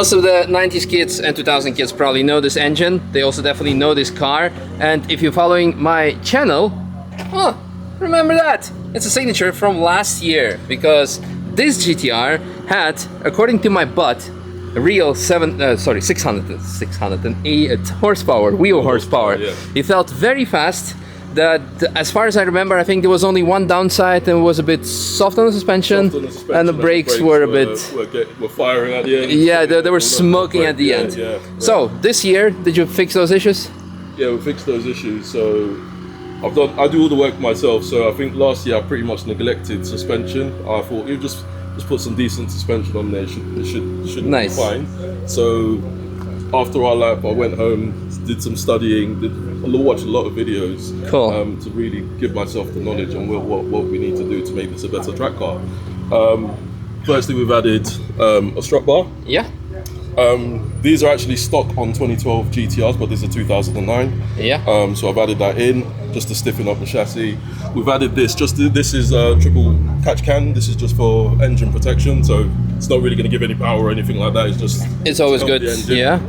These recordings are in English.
most of the 90s kids and 2000 kids probably know this engine. They also definitely know this car. And if you're following my channel, oh, remember that. It's a signature from last year, because this GTR had, according to my butt, a real 608 horsepower, wheel horsepower. Yeah. It felt very fast. That, as far as I remember, I think there was only one downside, and it was a bit soft on the suspension, and the brakes were a bit... were firing at the end. Yeah, they were smoking at the end. Yeah. So, this year, did you fix those issues? Yeah, we fixed those issues. So I do all the work myself. So I think last year I pretty much neglected suspension. I thought you just put some decent suspension on there. It should Nice. be fine. So after our lap, I went home, did some studying, watched a lot of videos. Cool. To really give myself the knowledge on what we need to do to make this a better track car. Firstly, we've added a strut bar. Yeah. These are actually stock on 2012 GTRs, but this is a 2009. Yeah. So I've added that in just to stiffen up the chassis. We've added this. This is a triple catch can. This is just for engine protection, so it's not really going to give any power or anything like that. It's always to help good. the engine. Yeah.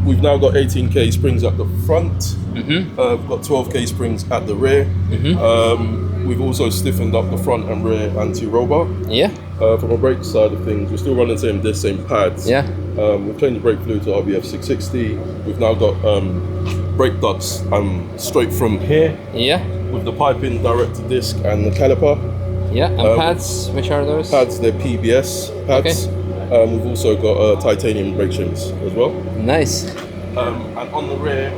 We've now got 18K springs at the front. Mm-hmm. We've got 12K springs at the rear. Mm-hmm. We've also stiffened up the front and rear anti-roll bar. Yeah. From a brake side of things, we're still running the same pads. Yeah. We've changed the brake fluid to RBF 660. We've now got brake ducts straight from here Yeah. with the piping direct to disc and the caliper. Yeah. And pads, which are those? Pads, they're PBS pads. Okay. We've also got titanium brake shims as well. Nice. And on the rear,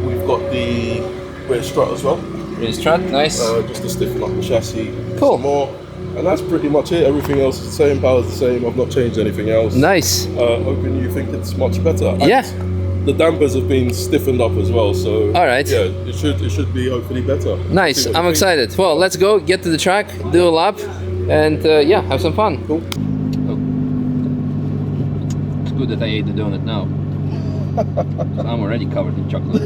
we've got the rear strut as well. Rear strut, nice. Just to stiffen up the chassis Cool. some more. And that's pretty much it. Everything else is the same, power's the same. I've not changed anything else. Nice. Hoping you think it's much better. And Yeah. the dampers have been stiffened up as well, so All right. yeah, it should be hopefully better. Nice. I'm excited. Well, let's go get to the track, do a lap, and yeah, have some fun. Cool. It's good that I ate the donut now. 'Cause I'm already covered in chocolate.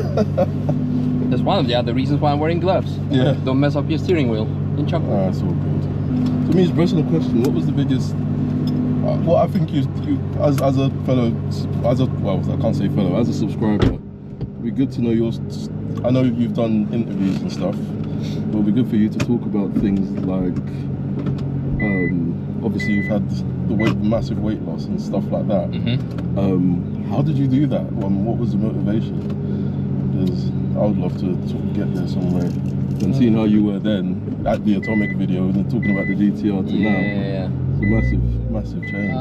That's one of the other reasons why I'm wearing gloves. Yeah. Don't mess up your steering wheel in chocolate. That's all good. To me, it's a personal question. What was the biggest? Well, I think you as a fellow, well, I can't say fellow, as a subscriber, it'd be good to know yours. I know you've done interviews and stuff, but it'd be good for you to talk about things like, obviously you've had the massive weight loss and stuff like that. Mm-hmm. How did you do that? What was the motivation? Because I would love to sort of get there somewhere. And seeing how you were then at the Atomic video and then talking about the GTR to now, Yeah. it's a massive change.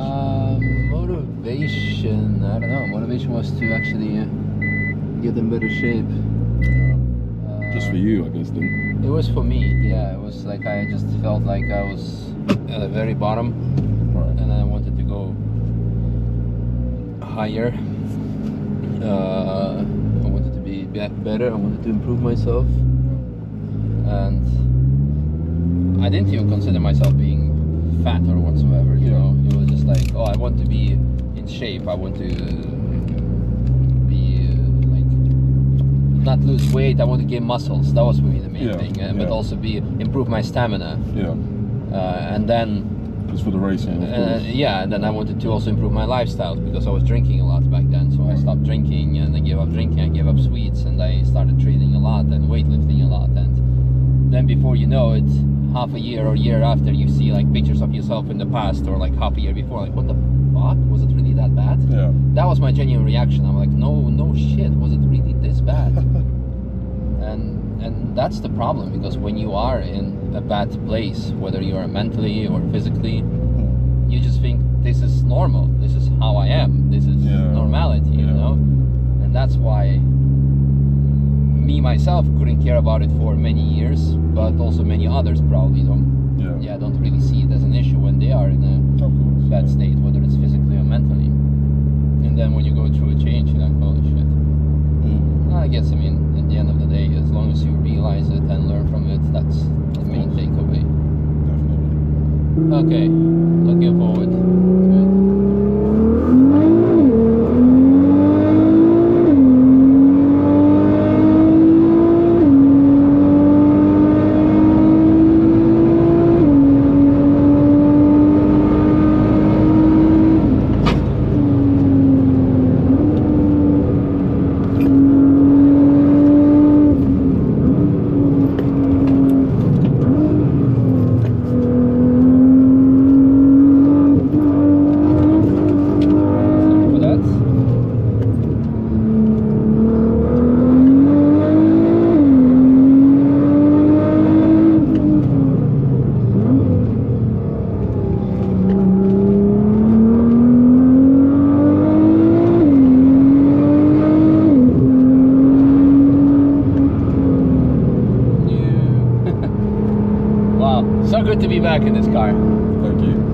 Motivation, I don't know. Motivation was to actually get in better shape. Just for you, I guess, then. It was for me, yeah. It was like I just felt like I was at the very bottom, Right. and I wanted to go higher. I wanted to be better. I wanted to improve myself, and I didn't even consider myself being fat or whatsoever. You know, it was just like, oh, I want to be in shape. I want to be like not lose weight. I want to gain muscles. That was for me the main thing, but also improve my stamina. Yeah. And then. Just for the racing, of course. Yeah, and then I wanted to also improve my lifestyle because I was drinking a lot back then. So I stopped drinking and I gave up drinking. I gave up sweets and I started training a lot and weightlifting a lot. And then before you know it, half a year or year after, you see like pictures of yourself in the past or like half a year before, like what the fuck, was it really that bad? Yeah. That was my genuine reaction. I'm like, no shit, was it really this bad? and that's the problem, because when you are in a bad place, whether you are mentally or physically, you just think this is normal, this is how I am, this is normality, you know? And that's why me myself couldn't care about it for many years, but also many others probably don't really see it as an issue when they are in a bad state, whether it's physically or mentally. And then when you go through a change, you're like, holy shit. I guess, I mean, at the end of the day, as long as you realize it and learn from it, that's the main takeaway. Definitely. Okay, looking forward to it. Well, so good to be back in this car. Thank you.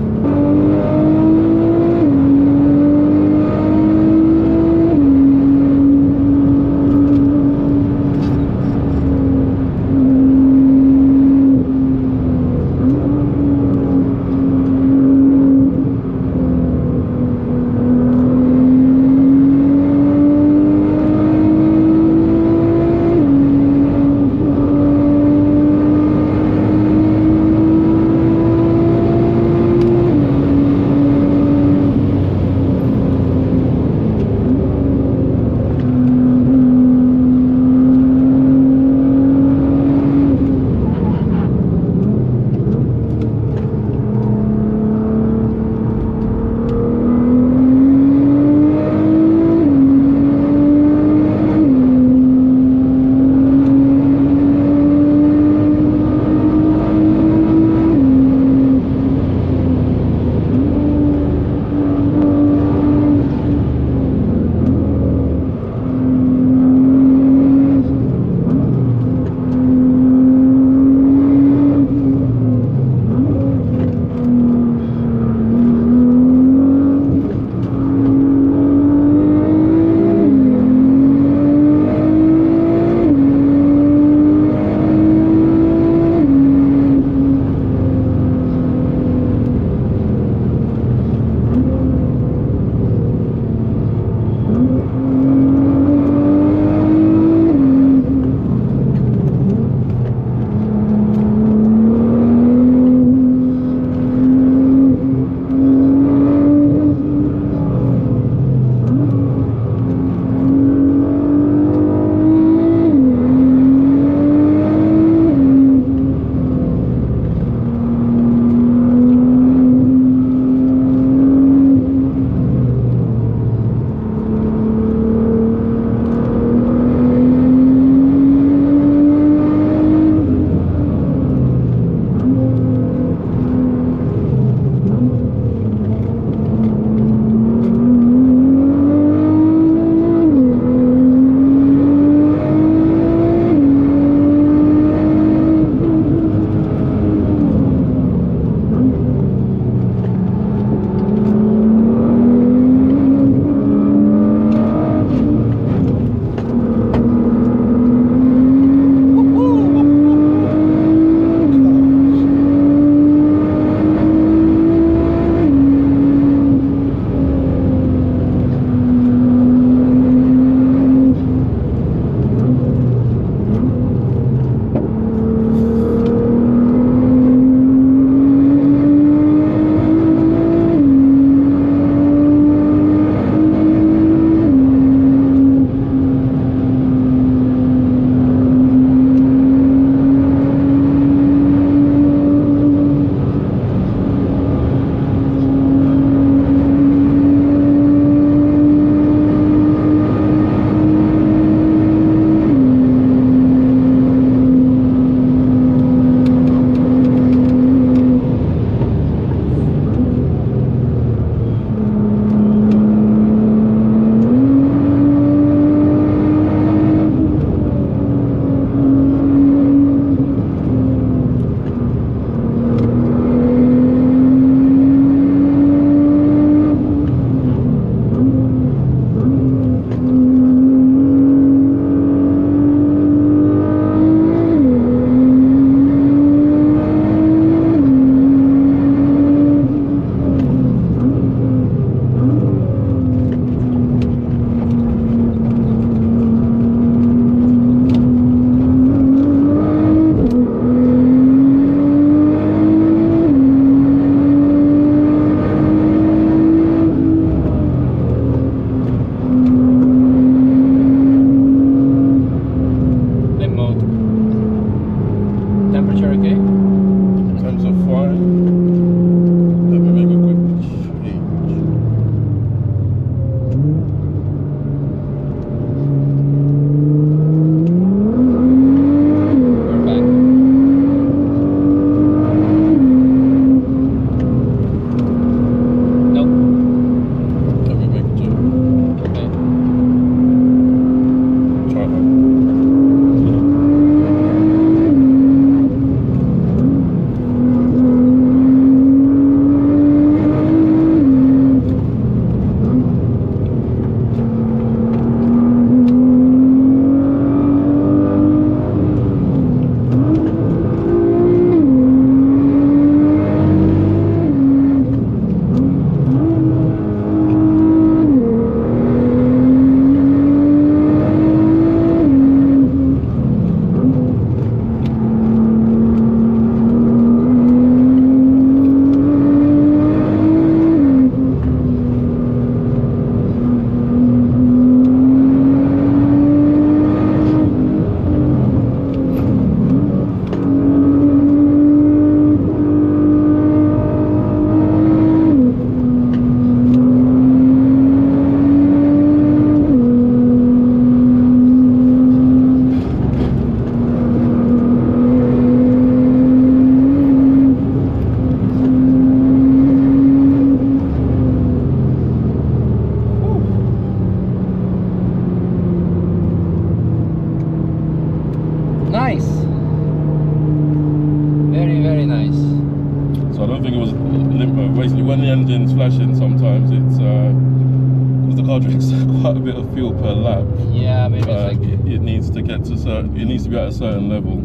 when the engine's flashing, sometimes it's because the car drinks quite a bit of fuel per lap. Yeah, maybe it's like it needs to get to it needs to be at a certain level.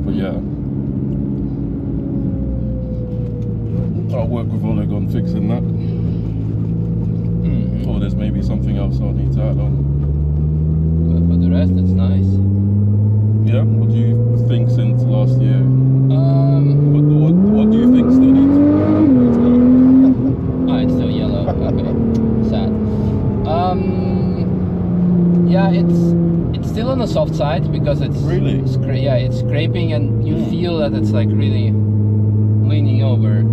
But yeah, I'll work with Oleg on fixing that. Or there's maybe something else I'll need to add on. But for the rest, it's nice. Yeah. What do you think since last year? What do you think still needs? Let's go. Oh, it's still yellow. Okay, sad. Yeah, it's still on the soft side because it's really. It's scraping, and you feel that it's like really leaning over.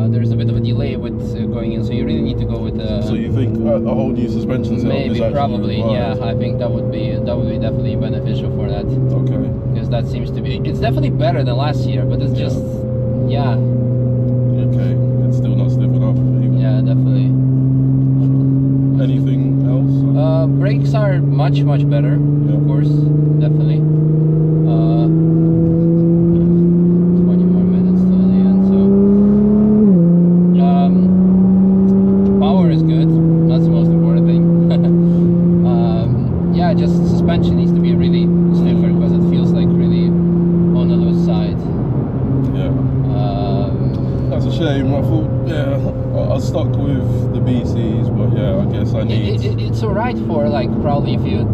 There's a bit of a delay with going in, so you really need to go with the. So you think a whole new suspension setup maybe, is probably, required? yeah. I think that would be definitely beneficial for that. Okay. Because that seems to be, it's definitely better than last year, but it's just, yeah. Okay, it's still not stiff enough. Even. Yeah, definitely. Anything else? Brakes are much better, of course, definitely. 20 more minutes till the end, so. Power is good, that's the most important thing. Yeah, just suspension needs to be really stiffer because it feels like really on the loose side. Yeah. That's a shame. I thought, I was stuck with the BCs, but yeah, I guess I need. It's alright for like probably if you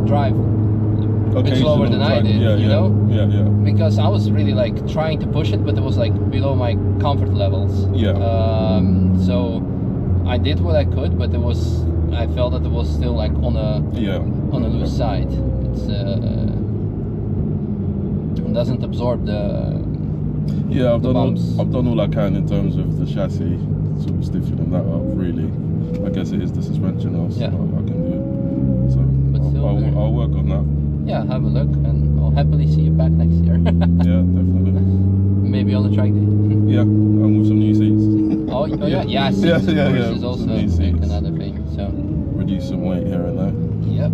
drive a bit slower than I did, you know? Yeah. Because I was really like trying to push it, but it was like below my comfort levels. Yeah. So I did what I could, but I felt that it was still like on a loose side. It's it doesn't absorb the. Yeah, I've done bumps. I've done all I can in terms of the chassis, sort of stiffening that up. Really, I guess it is the suspension else I can do. So I'll work on that. Yeah, have a look, and I'll happily see you back next year. Yeah, definitely. Maybe on the track day. Yeah, and with some new seats. Seats, of course, is also like another thing. So reduce some weight here and there. Yep.